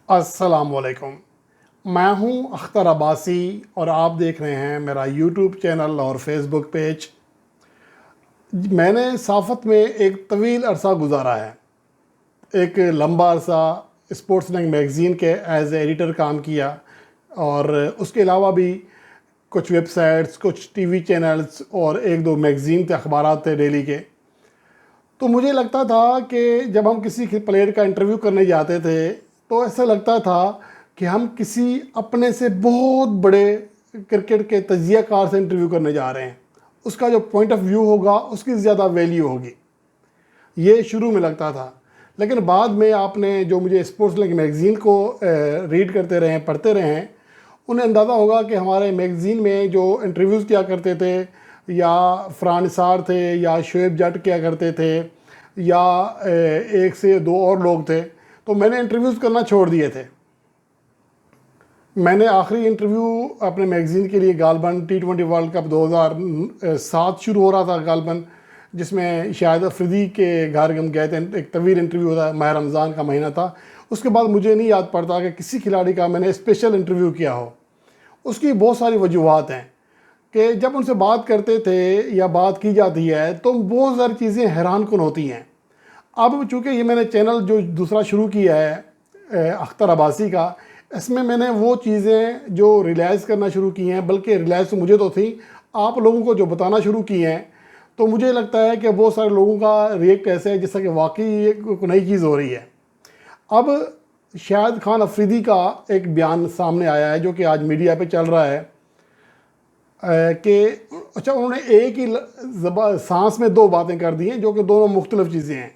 السلام علیکم. میں ہوں اختر عباسی اور آپ دیکھ رہے ہیں میرا یوٹیوب چینل اور فیس بک پیج. میں نے صحافت میں ایک طویل عرصہ گزارا ہے. ایک لمبا عرصہ اسپورٹس لنک میگزین کے ایز اے ایڈیٹر کام کیا، اور اس کے علاوہ بھی کچھ ویب سائٹس، کچھ ٹی وی چینلز اور ایک دو میگزین تھے، اخبارات تھے ڈیلی کے. تو مجھے لگتا تھا کہ جب ہم کسی پلیئر کا انٹرویو کرنے جاتے تھے تو ایسا لگتا تھا کہ ہم کسی اپنے سے بہت بڑے کرکٹ کے تجزیہ کار سے انٹرویو کرنے جا رہے ہیں. اس کا جو پوائنٹ آف ویو ہوگا اس کی زیادہ ویلیو ہوگی. یہ شروع میں لگتا تھا، لیکن بعد میں آپ نے جو مجھے اسپورٹس لنک میگزین کو ریڈ کرتے رہے ہیں، پڑھتے رہے ہیں، انہیں اندازہ ہوگا کہ ہمارے میگزین میں جو انٹرویوز کیا کرتے تھے، یا فرحان نثار تھے، یا شعیب جٹ کیا کرتے تھے، یا ایک سے دو اور لوگ تھے. تو میں نے انٹرویوز کرنا چھوڑ دیے تھے. میں نے آخری انٹرویو اپنے میگزین کے لیے غالباً T20 ورلڈ کپ 2007 شروع ہو رہا تھا غالباً، جس میں شاہد افریدی کے گھر ہم گئے تھے. ایک طویل انٹرویو تھا، ماہ رمضان کا مہینہ تھا. اس کے بعد مجھے نہیں یاد پڑتا کہ کسی کھلاڑی کا میں نے اسپیشل انٹرویو کیا ہو. اس کی بہت ساری وجوہات ہیں کہ جب ان سے بات کرتے تھے یا بات کی جاتی ہے تو بہت ساری چیزیں حیران کن ہوتی ہیں. اب چونکہ یہ میں نے چینل جو دوسرا شروع کیا ہے اختر عباسی کا، اس میں نے وہ چیزیں جو ریلائز کرنا شروع کی ہیں، بلکہ ریلائز تو مجھے تو تھی، آپ لوگوں کو جو بتانا شروع کی ہیں، تو مجھے لگتا ہے کہ بہت سارے لوگوں کا ریئیکٹ ایسے ہے جیسا کہ واقعی یہ نئی چیز ہو رہی ہے. اب شاہد خان افریدی کا ایک بیان سامنے آیا ہے جو کہ آج میڈیا پہ چل رہا ہے کہ اچھا انہوں نے ایک ہی سانس میں دو باتیں کر دی ہیں جو کہ دونوں مختلف چیزیں ہیں،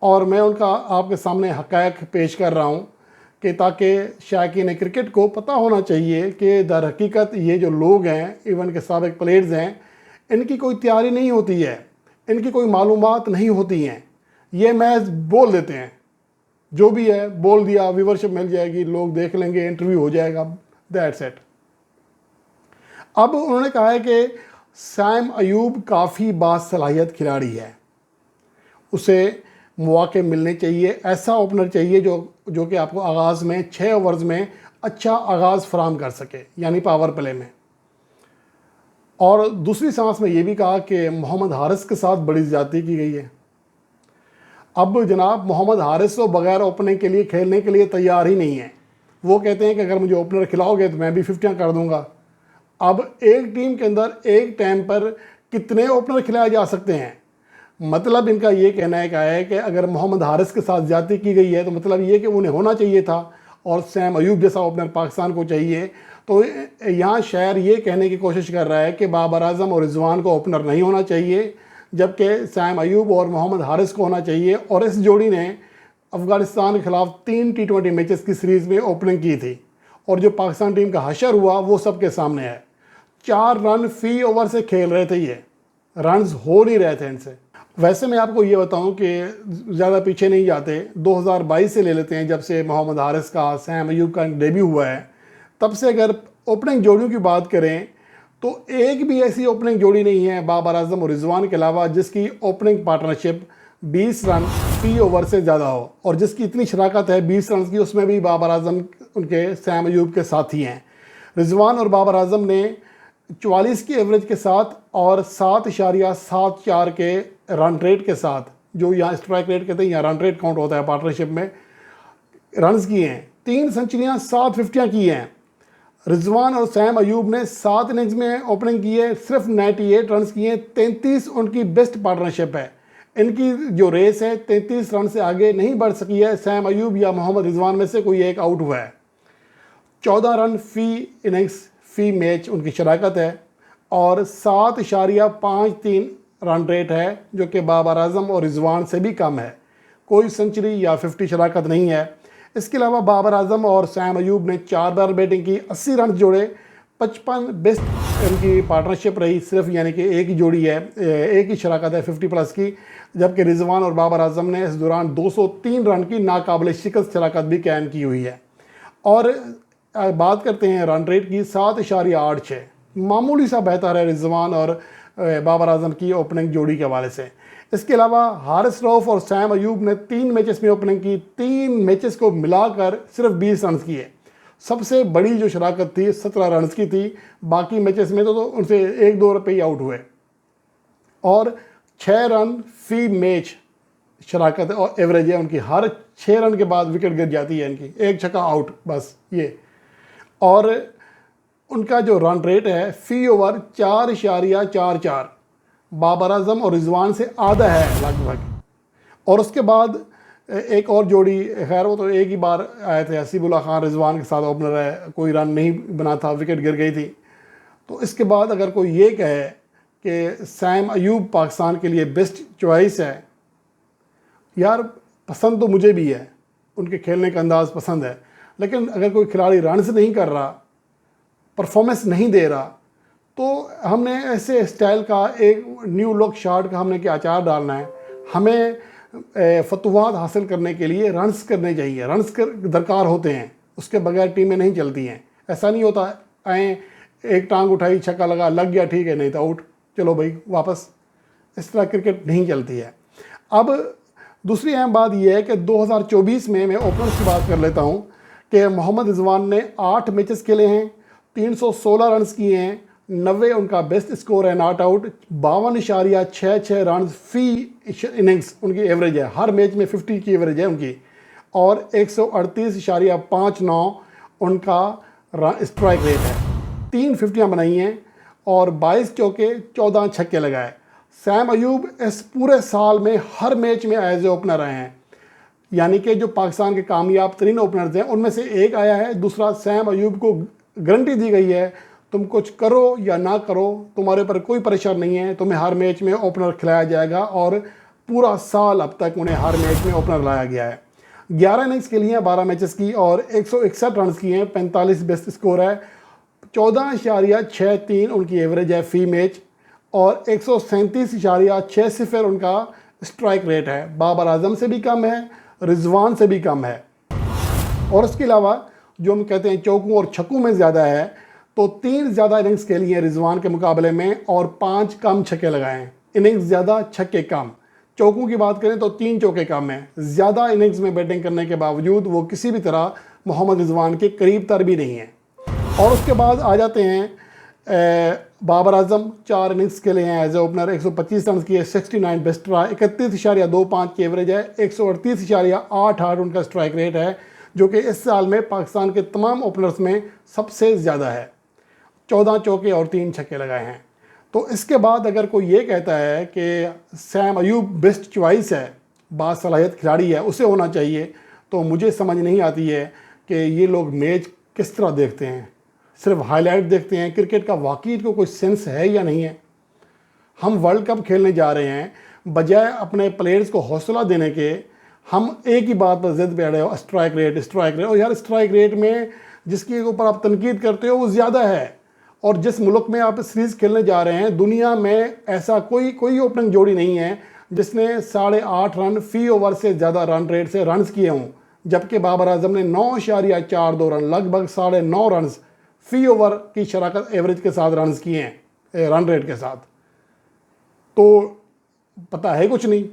اور میں ان کا آپ کے سامنے حقائق پیش کر رہا ہوں کہ تاکہ شائقین کرکٹ کو پتہ ہونا چاہیے کہ در حقیقت یہ جو لوگ ہیں، ایون کے سابق پلیئرز ہیں، ان کی کوئی تیاری نہیں ہوتی ہے، ان کی کوئی معلومات نہیں ہوتی ہیں. یہ محض بول دیتے ہیں، جو بھی ہے بول دیا، ویورشپ مل جائے گی، لوگ دیکھ لیں گے، انٹرویو ہو جائے گا، دیٹس اٹ. اب انہوں نے کہا ہے کہ سیم ایوب کافی باصلاحیت کھلاڑی ہے، اسے مواقع ملنے چاہیے، ایسا اوپنر چاہیے جو کہ آپ کو آغاز میں 6 اوورز میں اچھا آغاز فراہم کر سکے، یعنی پاور پلے میں. اور دوسری سانس میں یہ بھی کہا کہ محمد حارث کے ساتھ بڑی زیادتی کی گئی ہے. اب جناب محمد حارث تو بغیر اوپننگ کے لیے کھیلنے کے لیے تیار ہی نہیں ہے. وہ کہتے ہیں کہ اگر مجھے اوپنر کھلاؤ گے تو میں بھی 50 کر دوں گا. اب ایک ٹیم کے اندر ایک ٹائم پر کتنے اوپنر کھلائے جا سکتے ہیں؟ مطلب ان کا یہ کہنا ہے کہ اگر محمد حارث کے ساتھ زیادتی کی گئی ہے تو مطلب یہ کہ انہیں ہونا چاہیے تھا، اور سیم ایوب جیسا اوپنر پاکستان کو چاہیے. تو یہاں شاعر یہ کہنے کی کوشش کر رہا ہے کہ بابر اعظم اور رضوان کو اوپنر نہیں ہونا چاہیے، جبکہ سیم ایوب اور محمد حارث کو ہونا چاہیے. اور اس جوڑی نے افغانستان کے خلاف 3 T20 میچز کی سیریز میں اوپننگ کی تھی، اور جو پاکستان ٹیم کا حشر ہوا وہ سب کے سامنے ہے. 4 رن فی اوور سے کھیل رہے تھے، یہ رنز ہو نہیں رہے تھے ان سے. ویسے میں آپ کو یہ بتاؤں کہ زیادہ پیچھے نہیں جاتے، 2022 سے لے لیتے ہیں، جب سے محمد حارث کا، سیم ایوب کا ڈیبیو ہوا ہے، تب سے اگر اوپننگ جوڑیوں کی بات کریں تو ایک بھی ایسی اوپننگ جوڑی نہیں ہے بابر اعظم اور رضوان کے علاوہ جس کی اوپننگ پارٹنرشپ 20 رن فی اوور سے زیادہ ہو، اور جس کی اتنی شراکت ہے 20 رنز کی، اس میں بھی بابر اعظم ان کے سیم ایوب کے ساتھی ہیں. رضوان اور بابر اعظم نے 44 کی ایوریج کے ساتھ اور 7.74 کے رن ریٹ کے ساتھ، جو یہاں اسٹرائک ریٹ کہتے ہیں، یہاں رن ریٹ کاؤنٹ ہوتا ہے پارٹنرشپ میں، رنز کیے ہیں. 3 سنچریاں، 7 50 کی ہیں. رضوان اور سیم ایوب نے 7 اننگز میں اوپننگ کی ہے، صرف 98 رنز کیے ہیں. 33 ان کی بیسٹ پارٹنرشپ ہے. ان کی جو ریس ہے 33 رن سے آگے نہیں بڑھ سکی ہے. سیم ایوب یا محمد رضوان میں سے کوئی ایک آؤٹ ہوا ہے. 14 رن فی اننگز فی میچ ان کی شراکت ہے، اور 7.53 رن ریٹ ہے، جو کہ بابر اعظم اور رضوان سے بھی کم ہے. کوئی سنچری یا 50 شراکت نہیں ہے. اس کے علاوہ بابر اعظم اور سیم ایوب نے 4 بار بیٹنگ کی، 80 رنز جوڑے، 55 بیسٹ ان کی پارٹنرشپ رہی صرف، یعنی کہ ایک ہی جوڑی ہے، ایک ہی شراکت ہے 50 پلس کی. جبکہ رضوان اور بابر اعظم نے اس دوران 203 رن کی ناقابل شکست شراکت بھی قائم کی ہوئی ہے. اور بات کرتے ہیں رن ریٹ کی، 7.86، معمولی سا بہتر ہے رضوان اور بابر اعظم کی اوپننگ جوڑی کے حوالے سے. اس کے علاوہ حارث رؤف اور سیم ایوب نے 3 میچز میں اوپننگ کی، 3 میچز کو ملا کر صرف 20 رنز کیے۔ سب سے بڑی جو شراکت تھی 17 رنز کی تھی، باقی میچز میں تو ان سے 1-2 روپے ہی آؤٹ ہوئے، اور 6 رن فی میچ شراکت ہے اور ایوریج ہے ان کی، ہر 6 رن کے بعد وکٹ گر جاتی ہے ان کی، 1 چھکا آؤٹ بس یہ، اور ان کا جو رن ریٹ ہے فی اوور 4.44، بابر اعظم اور رضوان سے آدھا ہے لگ بھگ۔ اور اس کے بعد ایک اور جوڑی، خیر وہ تو ایک ہی بار آئے تھے، حسیب اللہ خان رضوان کے ساتھ اوپنر ہے، کوئی رن نہیں بنا تھا، وکٹ گر گئی تھی۔ تو اس کے بعد اگر کوئی یہ کہے کہ سیم ایوب پاکستان کے لیے بیسٹ چوائس ہے، یار پسند تو مجھے بھی ہے، ان کے کھیلنے کا انداز پسند ہے، لیکن اگر کوئی کھلاڑی رنز نہیں کر رہا، پرفارمنس نہیں دے رہا، تو ہم نے ایسے اسٹائل کا ایک نیو لک شاٹ کا ہم نے کیا اچار ڈالنا ہے۔ ہمیں فتوحات حاصل کرنے کے لیے رنز کرنے چاہیے، رنز درکار ہوتے ہیں، اس کے بغیر ٹیمیں نہیں چلتی ہیں۔ ایسا نہیں ہوتا آئیں ایک ٹانگ اٹھائی، چھکا لگ گیا ٹھیک ہے، نہیں تو آؤٹ، چلو بھائی واپس، اس طرح کرکٹ نہیں چلتی ہے۔ اب دوسری اہم بات یہ ہے کہ 2024 میں اوپنرز کی بات کر لیتا ہوں کہ محمد رضوان نے 8 میچز کھیلے ہیں، 316 رنز کیے ہیں، 90 ان کا بیسٹ اسکور ہے ناٹ آؤٹ، 52.66 رنز فی اننگز ان کی ایوریج ہے، ہر میچ میں 50 کی ایوریج ہے ان کی، اور 138.59 ان کا اسٹرائک ریٹ ہے، 3 50 بنائی ہیں اور 22 چوکے 14 چھکے لگائے۔ سیم ایوب اس پورے سال میں ہر میچ میں ایز اے اوپنر رہے ہیں، یعنی کہ جو پاکستان کے کامیاب ترین اوپنرز ہیں ان میں سے ایک آیا ہے، دوسرا سیم ایوب کو گارنٹی دی گئی ہے تم کچھ کرو یا نہ کرو، تمہارے پر کوئی پریشر نہیں ہے، تمہیں ہر میچ میں اوپنر کھلایا جائے گا، اور پورا سال اب تک انہیں ہر میچ میں اوپنر لایا گیا ہے۔ 11 اننگز کے لیے 12 میچز کی اور 161 رنز کیے ہیں، 45 بیسٹ اسکور ہے، 14.63 ان کی ایوریج ہے فی میچ، اور 137.60 ان کا اسٹرائک ریٹ ہے، بابر اعظم سے بھی کم ہے، رضوان سے بھی کم ہے۔ اور اس کے علاوہ جو ہم کہتے ہیں چوکوں اور چھکوں میں زیادہ ہے، تو 3 زیادہ اننگز کے لیے رضوان کے مقابلے میں، اور 5 کم چھکے لگائے ہیں، اننگز زیادہ چھکے کم۔ چوکوں کی بات کریں تو 3 چوکے کم ہیں، زیادہ اننگز میں بیٹنگ کرنے کے باوجود وہ کسی بھی طرح محمد رضوان کے قریب تر بھی نہیں ہیں۔ اور اس کے بعد آ جاتے ہیں بابر اعظم، 4 اننگز کے لیے ہیں ایز اے اوپنر، 125 رنز کیے، 69 بیسٹ رہا، 31.25 کی ایوریج ہے، 138.88 ان کا اسٹرائک ریٹ ہے، جو کہ اس سال میں پاکستان کے تمام اوپنرز میں سب سے زیادہ ہے، 14 چوکے اور 3 چھکے لگائے ہیں۔ تو اس کے بعد اگر کوئی یہ کہتا ہے کہ سیم ایوب بیسٹ چوائس ہے، باصلاحیت کھلاڑی ہے، اسے ہونا چاہیے، تو مجھے سمجھ نہیں آتی ہے کہ یہ لوگ میچ کس طرح دیکھتے ہیں، صرف ہائی لائٹ دیکھتے ہیں، کرکٹ کا واقعی کو کوئی سینس ہے یا نہیں ہے۔ ہم ورلڈ کپ کھیلنے جا رہے ہیں، بجائے اپنے پلیئرز کو حوصلہ دینے کے ہم ایک ہی بات پر ضد پہ رہے ہو، اسٹرائک ریٹ، اور یار اسٹرائک ریٹ میں جس کے اوپر آپ تنقید کرتے ہو وہ زیادہ ہے، اور جس ملک میں آپ سیریز کھیلنے جا رہے ہیں دنیا میں ایسا کوئی اوپننگ جوڑی نہیں ہے جس نے 8.5 رن فی اوور سے زیادہ رن ریٹ سے رنز کیے ہوں، جبکہ بابر اعظم نے 9.42 رن، لگ بھگ 9.5 رنز فی اوور کی شراکت ایوریج کے ساتھ رنز کیے ہیں، رن ریٹ کے ساتھ۔ تو پتہ ہے کچھ نہیں،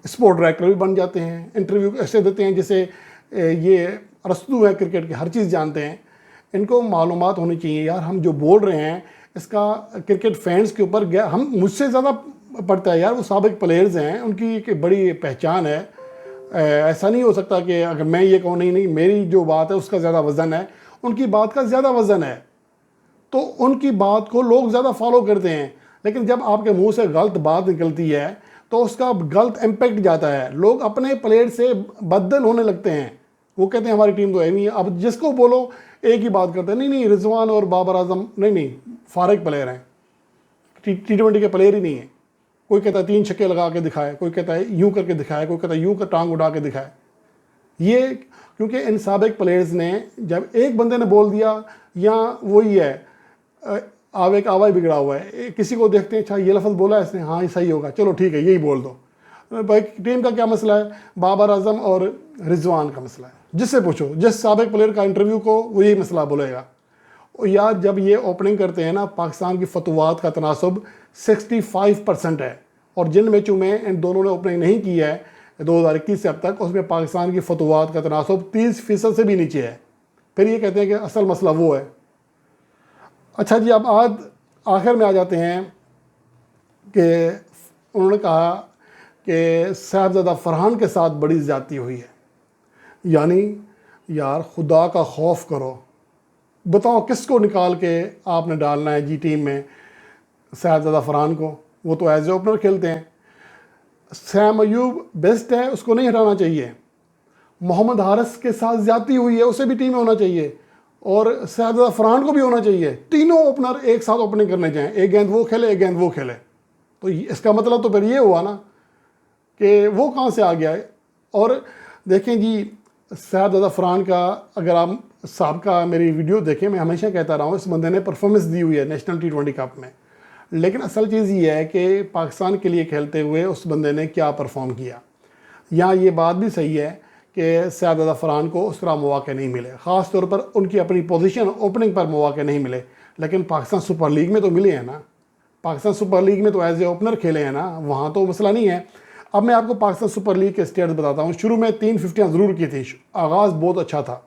اسپورٹ ڈائریکٹر بھی بن جاتے ہیں، انٹرویو ایسے دیتے ہیں جیسے یہ ارسطو ہے کرکٹ کے، ہر چیز جانتے ہیں۔ ان کو معلومات ہونی چاہیے یار، ہم جو بول رہے ہیں اس کا کرکٹ فینس کے اوپر ہم مجھ سے زیادہ پڑتا ہے یار، وہ سابق پلیئرز ہیں، ان کی ایک بڑی پہچان ہے۔ ایسا نہیں ہو سکتا کہ اگر میں یہ کہوں نہیں میری جو بات ہے اس کا زیادہ وزن ہے، ان کی بات کا زیادہ وزن ہے، تو ان کی بات کو لوگ زیادہ فالو کرتے ہیں۔ لیکن جب آپ کے منہ سے غلط بات نکلتی ہے تو اس کا غلط امپیکٹ جاتا ہے، لوگ اپنے پلیئر سے بدل ہونے لگتے ہیں، وہ کہتے ہیں ہماری ٹیم تو ہے نہیں ہے۔ اب جس کو بولو ایک ہی بات کرتے ہیں، نہیں رضوان اور بابر اعظم نہیں فارغ پلیئر ہیں، T20 کے پلیئر ہی نہیں ہیں۔ کوئی کہتا ہے 3 چھکے لگا کے دکھائے، کوئی کہتا ہے یوں کر کے دکھائے، کوئی کہتا ہے یوں کر ٹانگ اڑا کے دکھائے۔ یہ کیونکہ ان سابق پلیئرز نے جب ایک بندے نے بول دیا، یا وہی ہے آوے کا آوا ہی بگڑا ہوا ہے، کسی کو دیکھتے ہیں اچھا یہ لفظ بولا ہے اس نے، ہاں یہ صحیح ہوگا، چلو ٹھیک ہے یہی بول دو۔ بھائی ٹیم کا کیا مسئلہ ہے؟ بابر اعظم اور رضوان کا مسئلہ ہے، جس سے پوچھو، جس سابق پلیئر کا انٹرویو کو وہ یہی مسئلہ بولے گا۔ یار جب یہ اوپننگ کرتے ہیں نا، پاکستان کی فتوحات کا تناسب 65% ہے، اور جن میچوں میں ان دونوں نے اوپننگ نہیں کی ہے 2021 سے اب تک، اس میں پاکستان کی فتوحات کا تناسب 30% سے بھی نیچے ہے۔ پھر یہ کہتے ہیں کہ اصل مسئلہ وہ ہے۔ اچھا جی، اب آخر میں آ جاتے ہیں کہ انہوں نے کہا کہ صاحبزادہ فرحان کے ساتھ بڑی زیادتی ہوئی ہے۔ یعنی یار خدا کا خوف کرو، بتاؤ کس کو نکال کے آپ نے ڈالنا ہے جی ٹیم میں؟ صاحبزادہ فرحان کو، وہ تو ایز اے اوپنر کھیلتے ہیں۔ سیم ایوب بیسٹ ہے، اس کو نہیں ہٹانا چاہیے۔ محمد حارث کے ساتھ زیادتی ہوئی ہے، اسے بھی ٹیم میں ہونا چاہیے، اور صاحبزادہ فرحان کو بھی ہونا چاہیے۔ تینوں اوپنر ایک ساتھ اوپننگ کرنے چاہیں، ایک گیند وہ کھیلے ایک گیند وہ کھیلے، تو اس کا مطلب تو پھر یہ ہوا نا کہ وہ کہاں سے آ گیا ہے۔ اور دیکھیں جی، صاحبزادہ فرحان کا اگر آپ سابقہ میری ویڈیو دیکھیں، میں ہمیشہ کہتا رہا ہوں اس بندے نے پرفارمنس دی ہوئی ہے نیشنل T20 کپ میں، لیکن اصل چیز یہ ہے کہ پاکستان کے لیے کھیلتے ہوئے اس بندے نے کیا پرفارم کیا۔ یہاں یہ بات بھی صحیح ہے کہ صاحبزادہ فرحان کو اس طرح مواقع نہیں ملے، خاص طور پر ان کی اپنی پوزیشن اوپننگ پر مواقع نہیں ملے، لیکن پاکستان سپر لیگ میں تو ملے ہیں نا۔ پاکستان سپر لیگ میں تو ایز اے اوپنر کھیلے ہیں نا، وہاں تو مسئلہ نہیں ہے۔ اب میں آپ کو پاکستان سپر لیگ کے اسٹیٹس بتاتا ہوں۔ شروع میں 3 ففٹیاں ضرور کی تھی، آغاز بہت اچھا تھا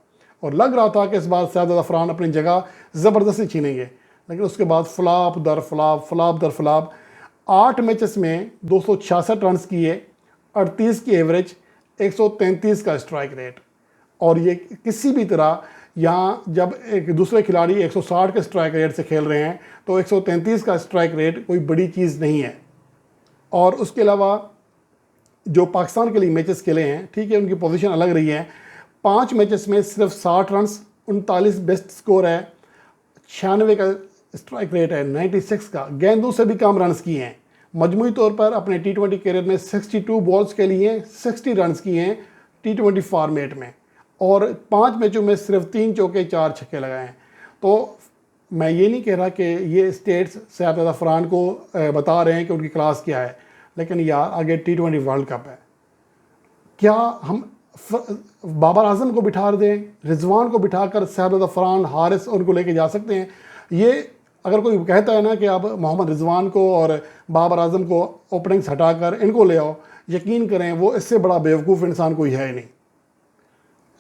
اور لگ رہا تھا کہ اس بار صاحبزادہ فرحان اپنی جگہ زبردستی چھینیں گے، لیکن اس کے بعد فلاپ در فلاپ، فلاپ در فلاپ۔ 8 میچز میں 266 رنز کیے، 38 کی ایوریج، 133 کا اسٹرائک ریٹ، اور یہ کسی بھی طرح یہاں جب ایک دوسرے کھلاڑی 160 کے اسٹرائک ریٹ سے کھیل رہے ہیں تو 133 کا اسٹرائک ریٹ کوئی بڑی چیز نہیں ہے۔ اور اس کے علاوہ جو پاکستان کے لیے میچز کھیلے ہیں، ٹھیک ہے ان کی پوزیشن الگ رہی ہے، 5 میچز میں صرف 60 رنز، 39 بیسٹ سکور ہے، 96 کا اسٹرائک ریٹ ہے، 96 کا، گیندوں سے بھی کم رنز کیے ہیں۔ مجموعی طور پر اپنے T20 کیریئر میں 62 بالز کے لیے 60 رنز کیے ہیں T20 فارمیٹ میں، اور 5 میچوں میں صرف 3 چوکے 4 چھکے لگائے ہیں۔ تو میں یہ نہیں کہہ رہا کہ یہ اسٹیٹس صاحبزادہ فرحان کو بتا رہے ہیں کہ ان کی کلاس کیا ہے، لیکن یار آگے T20 ورلڈ کپ ہے، کیا ہم بابر اعظم کو بٹھا دیں، رضوان کو بٹھا کر صاحبزادہ فرحان، حارث ان کو لے کے جا سکتے ہیں؟ یہ اگر کوئی کہتا ہے نا کہ آپ محمد رضوان کو اور بابر اعظم کو اوپننگ سے ہٹا کر ان کو لے آؤ، یقین کریں وہ اس سے بڑا بیوقوف انسان کوئی ہے ہی نہیں۔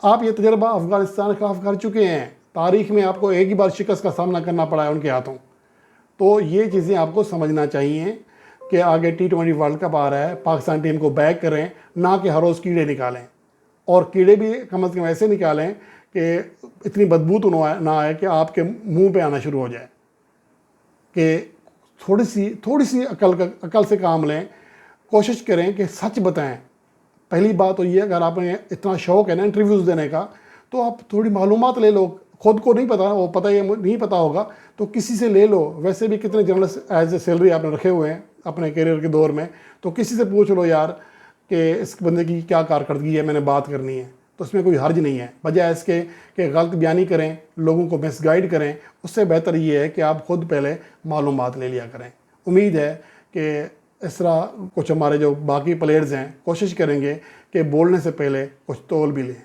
آپ یہ تجربہ افغانستان کے خلاف کر چکے ہیں، تاریخ میں آپ کو ایک ہی بار شکست کا سامنا کرنا پڑا ہے ان کے ہاتھوں۔ تو یہ چیزیں آپ کو سمجھنا چاہیے کہ آگے T20 ورلڈ کپ آ رہا ہے، پاکستان ٹیم کو بیک کریں، نہ کہ ہر روز کیڑے نکالیں، اور کیڑے بھی کم از کم ایسے نکالیں کہ اتنی بدبو تو نہ آئے کہ آپ کے منہ پہ آنا شروع ہو جائے، کہ تھوڑی سی عقل سے کام لیں، کوشش کریں کہ سچ بتائیں۔ پہلی بات تو یہ، اگر آپ نے اتنا شوق ہے نا انٹرویوز دینے کا، تو آپ تھوڑی معلومات لے لو۔ خود کو نہیں پتا، وہ پتہ یہ نہیں پتا ہوگا تو کسی سے لے لو۔ ویسے بھی کتنے جرنلسٹ ایز اے سیلری آپ نے رکھے ہوئے ہیں اپنے کیریئر کے دور میں، تو کسی سے پوچھ لو یار کہ اس بندے کی کیا کارکردگی ہے، میں نے بات کرنی ہے، تو اس میں کوئی حرج نہیں ہے، بجائے اس کے کہ غلط بیانی کریں، لوگوں کو مس گائیڈ کریں۔ اس سے بہتر یہ ہے کہ آپ خود پہلے معلومات لے لیا کریں۔ امید ہے کہ اس طرح کچھ ہمارے جو باقی پلیئرز ہیں کوشش کریں گے کہ بولنے سے پہلے کچھ تول بھی لیں۔